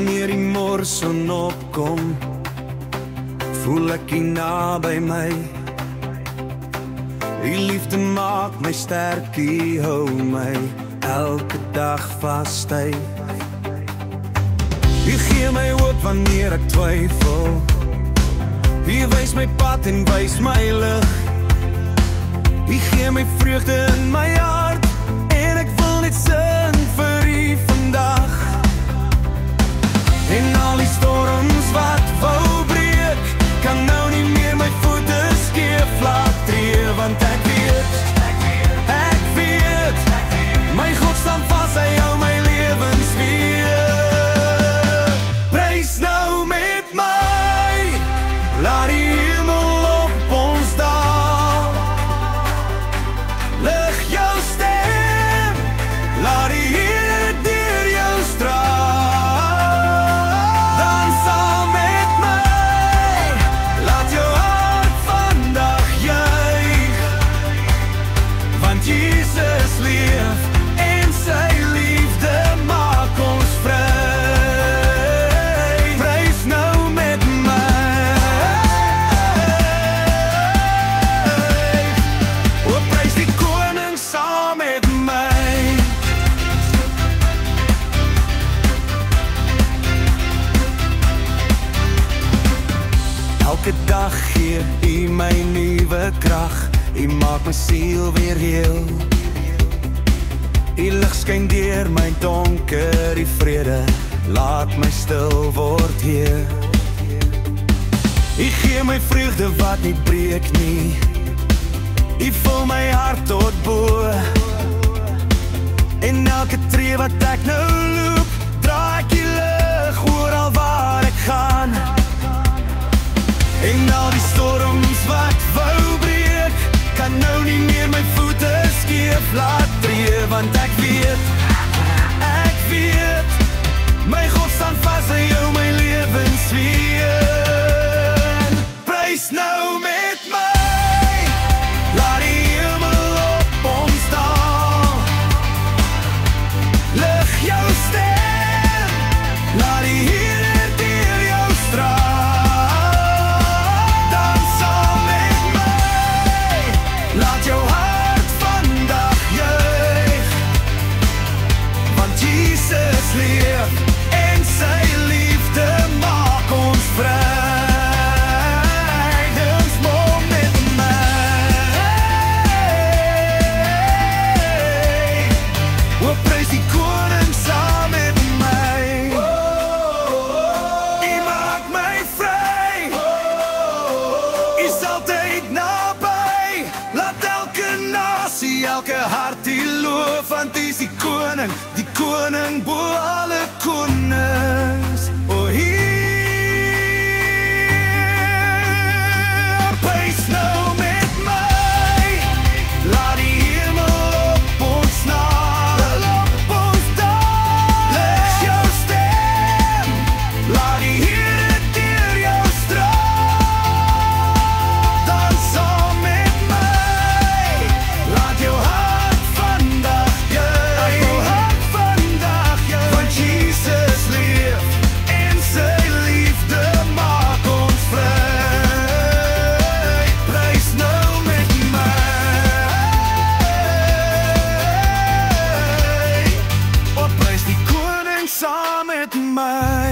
Wanneer die morson opkom, voel ek nie naby my. Die liefde maak my sterk, die hou my elke dag vasty. Die gee my hoop wanneer ek twyfel, die wys my pad en wys my lig. Die gee my vreugde in my hart, en ek wil net sing vir u vandag. En al die storms wat wou breek, kan nou nie meer my voete skeef laat tree, want ek weet, my God staan vas, hy hou my lewens weer. Prys nou met my, laat die hemel op ons daal. Lig jou stem, laat die Here deur jou straal. Dan saam met my, laat jou hart vandag juig, want Jesus leef en sy liefde maak ons vry. Prys nou met my, o prys die koning saam met my. Elke dag gee u my nuwe krag, u maak my siel weer heel. Die lig skyn deur my donker, die vrede laat my stil word Heer. U gee my vreugde wat nie breek nie, u vul my hart tot bo. En elke tree wat ek nou loop, draai ek die lig oral waar ek gaan. En al die storms wat wou breek, kan nou nie meer my voete skeef laat tree, want ek weet, my God staan vas, hy hou my lewens weer. Prys nou met my, laat die hemel op ons daal. Lig jou stem, laat die Here deur jou straal. Dan saam met my, laat jou hart vandag juig, want Jesus leef en sy liefde maak ons vry. Dus mooi met my, o prys die koning saam met my. U maak my vry, u is altyd naby. Laat elke nasie, elke hart die loof, want u is die koning bo alle konings. O Heer, prys nou met my, laat die hemel op ons daal. Lig jou stem, laat die Here deur jou straal. Dan saam met my, laat jou hart vandag juig, want Jesus leef en sy liefde maak ons vry. Prys nou met my, o prys die koning saam met my.